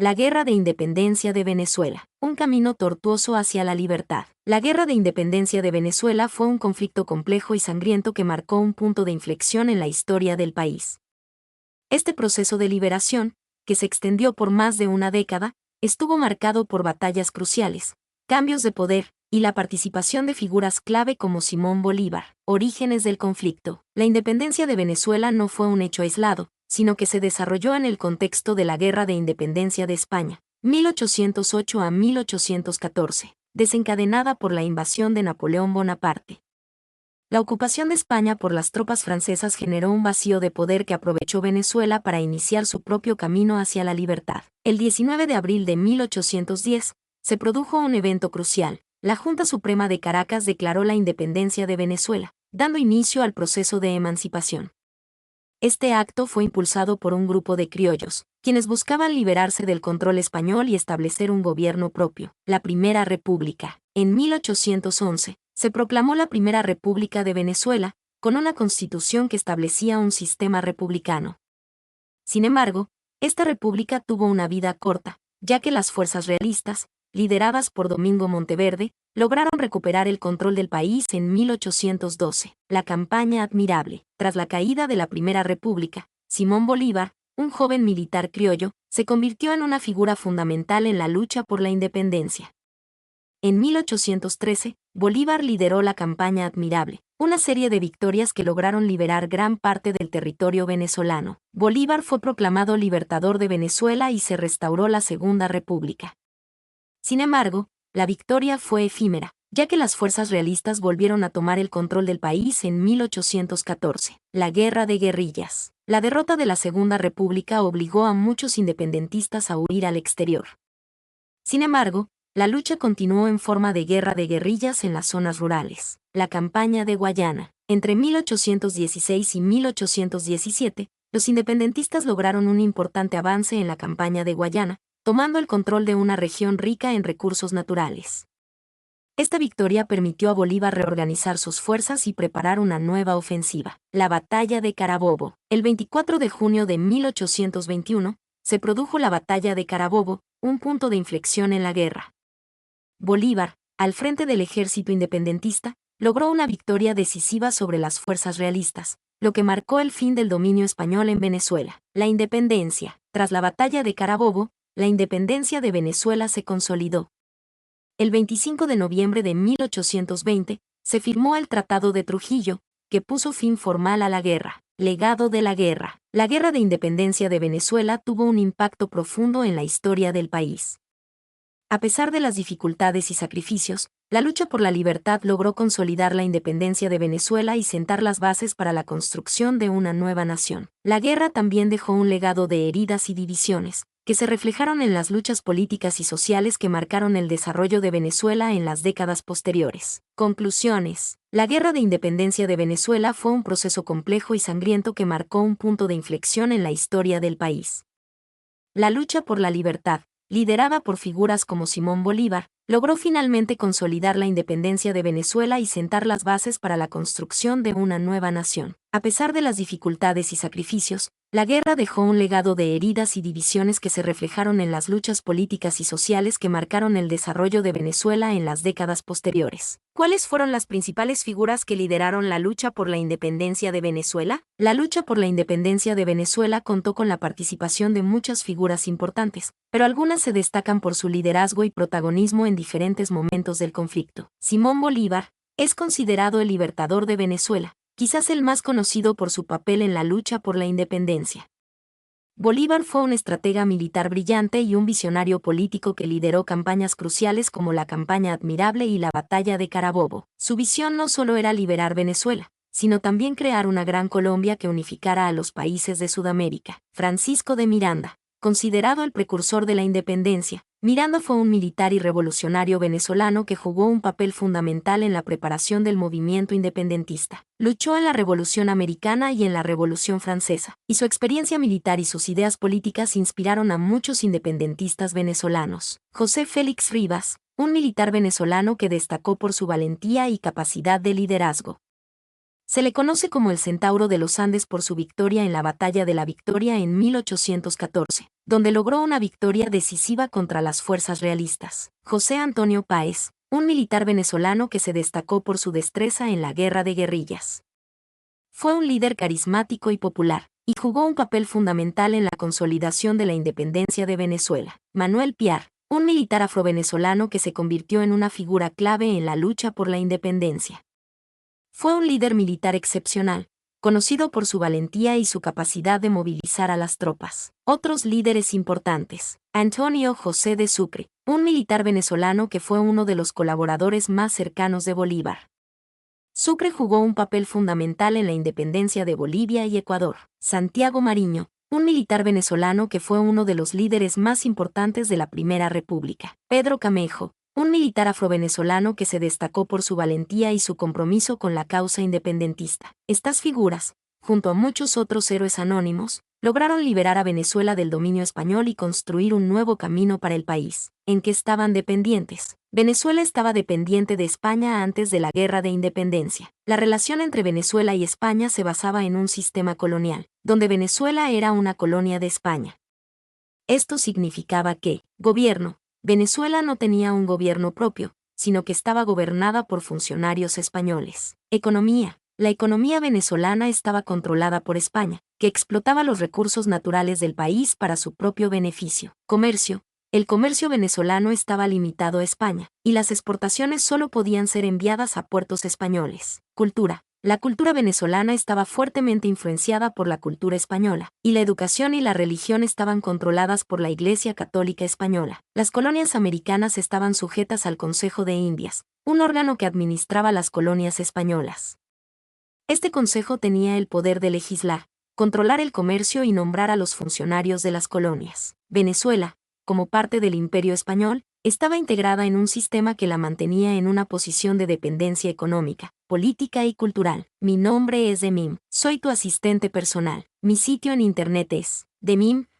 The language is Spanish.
La Guerra de Independencia de Venezuela, un camino tortuoso hacia la libertad. La Guerra de Independencia de Venezuela fue un conflicto complejo y sangriento que marcó un punto de inflexión en la historia del país. Este proceso de liberación, que se extendió por más de una década, estuvo marcado por batallas cruciales, cambios de poder, y la participación de figuras clave como Simón Bolívar. Orígenes del conflicto. La independencia de Venezuela no fue un hecho aislado, sino que se desarrolló en el contexto de la Guerra de Independencia de España, 1808 a 1814, desencadenada por la invasión de Napoleón Bonaparte. La ocupación de España por las tropas francesas generó un vacío de poder que aprovechó Venezuela para iniciar su propio camino hacia la libertad. El 19 de abril de 1810, se produjo un evento crucial. La Junta Suprema de Caracas declaró la independencia de Venezuela, dando inicio al proceso de emancipación. Este acto fue impulsado por un grupo de criollos, quienes buscaban liberarse del control español y establecer un gobierno propio, la Primera República. En 1811, se proclamó la Primera República de Venezuela, con una constitución que establecía un sistema republicano. Sin embargo, esta república tuvo una vida corta, ya que las fuerzas realistas, lideradas por Domingo Monteverde, lograron recuperar el control del país en 1812. La campaña admirable. Tras la caída de la Primera República, Simón Bolívar, un joven militar criollo, se convirtió en una figura fundamental en la lucha por la independencia. En 1813, Bolívar lideró la campaña admirable, una serie de victorias que lograron liberar gran parte del territorio venezolano. Bolívar fue proclamado libertador de Venezuela y se restauró la Segunda República. Sin embargo, la victoria fue efímera, ya que las fuerzas realistas volvieron a tomar el control del país en 1814. La Guerra de Guerrillas. La derrota de la Segunda República obligó a muchos independentistas a huir al exterior. Sin embargo, la lucha continuó en forma de guerra de guerrillas en las zonas rurales. La campaña de Guayana. Entre 1816 y 1817, los independentistas lograron un importante avance en la campaña de Guayana, tomando el control de una región rica en recursos naturales. Esta victoria permitió a Bolívar reorganizar sus fuerzas y preparar una nueva ofensiva. La Batalla de Carabobo. El 24 de junio de 1821, se produjo la Batalla de Carabobo, un punto de inflexión en la guerra. Bolívar, al frente del ejército independentista, logró una victoria decisiva sobre las fuerzas realistas, lo que marcó el fin del dominio español en Venezuela. La independencia. Tras la Batalla de Carabobo, la independencia de Venezuela se consolidó. El 25 de noviembre de 1820, se firmó el Tratado de Trujillo, que puso fin formal a la guerra. Legado de la guerra. La Guerra de Independencia de Venezuela tuvo un impacto profundo en la historia del país. A pesar de las dificultades y sacrificios, la lucha por la libertad logró consolidar la independencia de Venezuela y sentar las bases para la construcción de una nueva nación. La guerra también dejó un legado de heridas y divisiones, que se reflejaron en las luchas políticas y sociales que marcaron el desarrollo de Venezuela en las décadas posteriores. Conclusiones. La Guerra de Independencia de Venezuela fue un proceso complejo y sangriento que marcó un punto de inflexión en la historia del país. La lucha por la libertad, liderada por figuras como Simón Bolívar, logró finalmente consolidar la independencia de Venezuela y sentar las bases para la construcción de una nueva nación. A pesar de las dificultades y sacrificios, la guerra dejó un legado de heridas y divisiones que se reflejaron en las luchas políticas y sociales que marcaron el desarrollo de Venezuela en las décadas posteriores. ¿Cuáles fueron las principales figuras que lideraron la lucha por la independencia de Venezuela? La lucha por la independencia de Venezuela contó con la participación de muchas figuras importantes, pero algunas se destacan por su liderazgo y protagonismo en diferentes momentos del conflicto. Simón Bolívar es considerado el libertador de Venezuela, quizás el más conocido por su papel en la lucha por la independencia. Bolívar fue un estratega militar brillante y un visionario político que lideró campañas cruciales como la Campaña Admirable y la Batalla de Carabobo. Su visión no solo era liberar Venezuela, sino también crear una gran Colombia que unificara a los países de Sudamérica. Francisco de Miranda, considerado el precursor de la independencia, Miranda fue un militar y revolucionario venezolano que jugó un papel fundamental en la preparación del movimiento independentista. Luchó en la Revolución Americana y en la Revolución Francesa, y su experiencia militar y sus ideas políticas inspiraron a muchos independentistas venezolanos. José Félix Rivas, un militar venezolano que destacó por su valentía y capacidad de liderazgo. Se le conoce como el Centauro de los Andes por su victoria en la Batalla de la Victoria en 1814, donde logró una victoria decisiva contra las fuerzas realistas. José Antonio Páez, un militar venezolano que se destacó por su destreza en la guerra de guerrillas. Fue un líder carismático y popular, y jugó un papel fundamental en la consolidación de la independencia de Venezuela. Manuel Piar, un militar afrovenezolano que se convirtió en una figura clave en la lucha por la independencia. Fue un líder militar excepcional, conocido por su valentía y su capacidad de movilizar a las tropas. Otros líderes importantes. Antonio José de Sucre, un militar venezolano que fue uno de los colaboradores más cercanos de Bolívar. Sucre jugó un papel fundamental en la independencia de Bolivia y Ecuador. Santiago Mariño, un militar venezolano que fue uno de los líderes más importantes de la Primera República. Pedro Camejo, un militar afrovenezolano que se destacó por su valentía y su compromiso con la causa independentista. Estas figuras, junto a muchos otros héroes anónimos, lograron liberar a Venezuela del dominio español y construir un nuevo camino para el país. ¿En qué estaban dependientes? Venezuela estaba dependiente de España antes de la Guerra de Independencia. La relación entre Venezuela y España se basaba en un sistema colonial, donde Venezuela era una colonia de España. Esto significaba que, gobierno, Venezuela no tenía un gobierno propio, sino que estaba gobernada por funcionarios españoles. Economía. La economía venezolana estaba controlada por España, que explotaba los recursos naturales del país para su propio beneficio. Comercio. El comercio venezolano estaba limitado a España, y las exportaciones solo podían ser enviadas a puertos españoles. Cultura. La cultura venezolana estaba fuertemente influenciada por la cultura española, y la educación y la religión estaban controladas por la Iglesia Católica Española. Las colonias americanas estaban sujetas al Consejo de Indias, un órgano que administraba las colonias españolas. Este consejo tenía el poder de legislar, controlar el comercio y nombrar a los funcionarios de las colonias. Venezuela, como parte del Imperio Español, estaba integrada en un sistema que la mantenía en una posición de dependencia económica, política y cultural. Mi nombre es Demim, soy tu asistente personal. Mi sitio en internet es demim.es.tl.